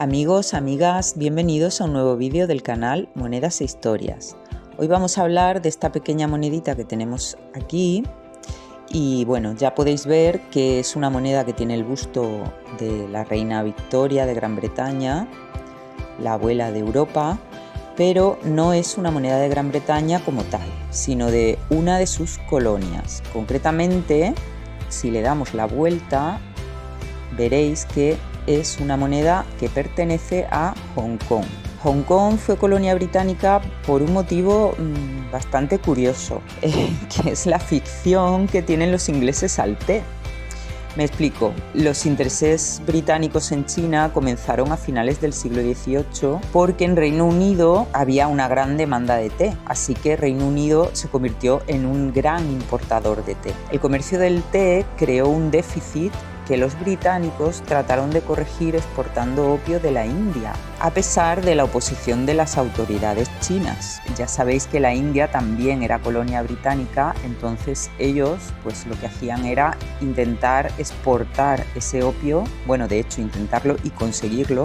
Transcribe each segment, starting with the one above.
Amigos, amigas, bienvenidos a un nuevo vídeo del canal Monedas e Historias. Hoy vamos a hablar de esta pequeña monedita que tenemos aquí y bueno, ya podéis ver que es una moneda que tiene el busto de la reina Victoria de Gran Bretaña, la abuela de Europa, pero no es una moneda de Gran Bretaña como tal, sino de una de sus colonias. Concretamente, si le damos la vuelta, veréis que es una moneda que pertenece a Hong Kong. Hong Kong fue colonia británica por un motivo bastante curioso, que es la ficción que tienen los ingleses al té. Me explico, los intereses británicos en China comenzaron a finales del siglo XVIII porque en Reino Unido había una gran demanda de té, así que Reino Unido se convirtió en un gran importador de té. El comercio del té creó un déficit que los británicos trataron de corregir exportando opio de la India, a pesar de la oposición de las autoridades chinas. Ya sabéis que la India también era colonia británica, entonces ellos pues lo que hacían era intentar exportar ese opio, bueno, de hecho intentarlo y conseguirlo,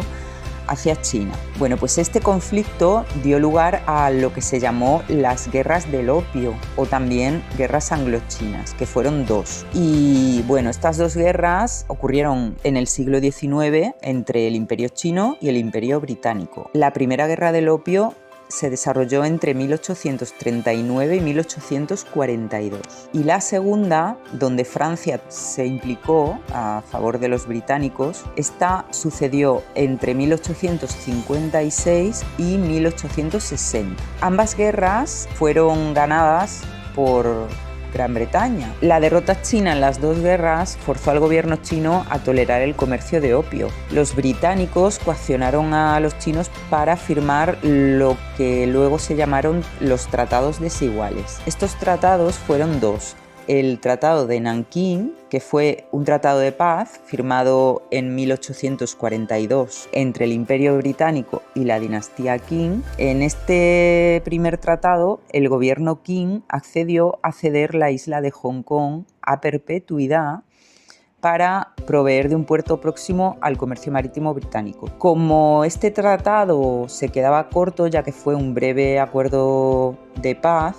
hacia China. Bueno, pues este conflicto dio lugar a lo que se llamó las guerras del opio o también guerras anglo-chinas, que fueron dos. Y bueno, estas dos guerras ocurrieron en el siglo XIX entre el Imperio chino y el Imperio británico. La primera guerra del opio se desarrolló entre 1839 y 1842. Y la segunda, donde Francia se implicó a favor de los británicos, esta sucedió entre 1856 y 1860. Ambas guerras fueron ganadas por Gran Bretaña. La derrota china en las dos guerras forzó al gobierno chino a tolerar el comercio de opio. Los británicos coaccionaron a los chinos para firmar lo que luego se llamaron los tratados desiguales. Estos tratados fueron dos. El Tratado de Nankín, que fue un tratado de paz firmado en 1842 entre el Imperio Británico y la dinastía Qing. En este primer tratado, el gobierno Qing accedió a ceder la isla de Hong Kong a perpetuidad para proveer de un puerto próximo al comercio marítimo británico. Como este tratado se quedaba corto, ya que fue un breve acuerdo de paz,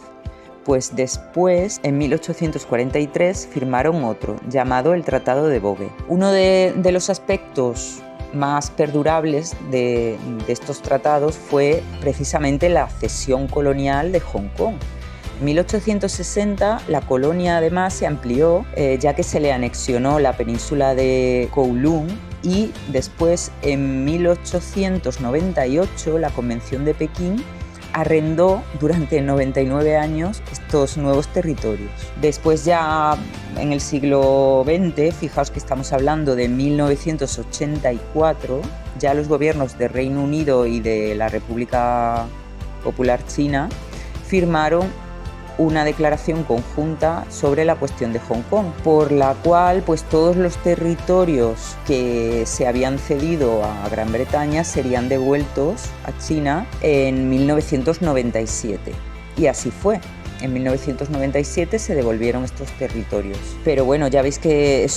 pues después, en 1843, firmaron otro, llamado el Tratado de Bogue. Uno de los aspectos más perdurables de estos tratados fue precisamente la cesión colonial de Hong Kong. En 1860 la colonia además se amplió, ya que se le anexionó la península de Kowloon, y después, en 1898, la Convención de Pekín arrendó durante 99 años estos nuevos territorios. Después, ya en el siglo XX, fijaos que estamos hablando de 1984, ya los gobiernos de Reino Unido y de la República Popular China firmaron una declaración conjunta sobre la cuestión de Hong Kong, por la cual pues todos los territorios que se habían cedido a Gran Bretaña serían devueltos a China en 1997. Y así fue. En 1997 se devolvieron estos territorios. Pero bueno, ya veis que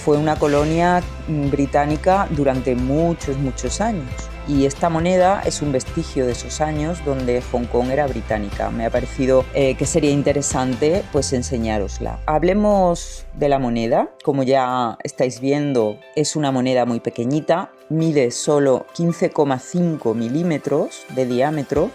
fue una colonia británica durante muchos años. Y esta moneda es un vestigio de esos años donde Hong Kong era británica. Me ha parecido que sería interesante pues enseñárosla. Hablemos de la moneda. Como ya estáis viendo, es una moneda muy pequeñita, mide solo 15,5 milímetros de diámetro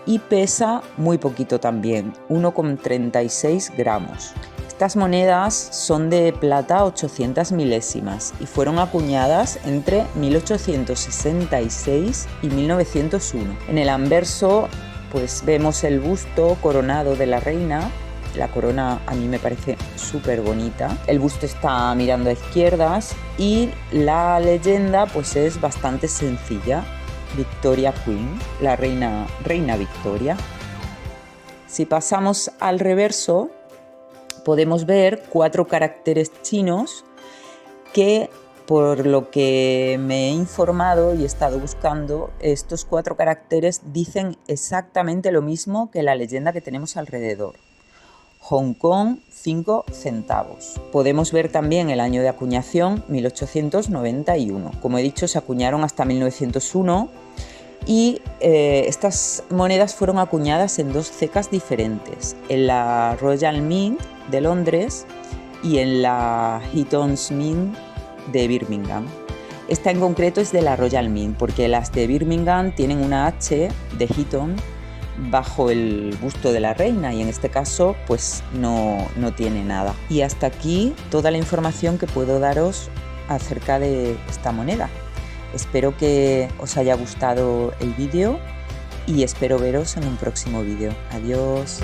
y pesa muy poquito también, 1,36 gramos. Estas monedas son de plata 800 milésimas y fueron acuñadas entre 1866 y 1901. En el anverso pues vemos el busto coronado de la reina. La corona a mí me parece súper bonita. El busto está mirando a izquierdas y la leyenda pues es bastante sencilla. Victoria Queen, la reina Victoria. Si pasamos al reverso, podemos ver 4 caracteres chinos que, por lo que me he informado y he estado buscando, estos 4 caracteres dicen exactamente lo mismo que la leyenda que tenemos alrededor. Hong Kong 5 centavos. Podemos ver también el año de acuñación, 1891. Como he dicho, se acuñaron hasta 1901 y estas monedas fueron acuñadas en dos cecas diferentes, en la Royal Mint de Londres y en la Eaton's Mint de Birmingham. Esta en concreto es de la Royal Mint, porque las de Birmingham tienen una H de Eaton bajo el busto de la reina y en este caso pues no tiene nada. Y hasta aquí toda la información que puedo daros acerca de esta moneda. Espero que os haya gustado el vídeo y espero veros en un próximo vídeo. Adiós.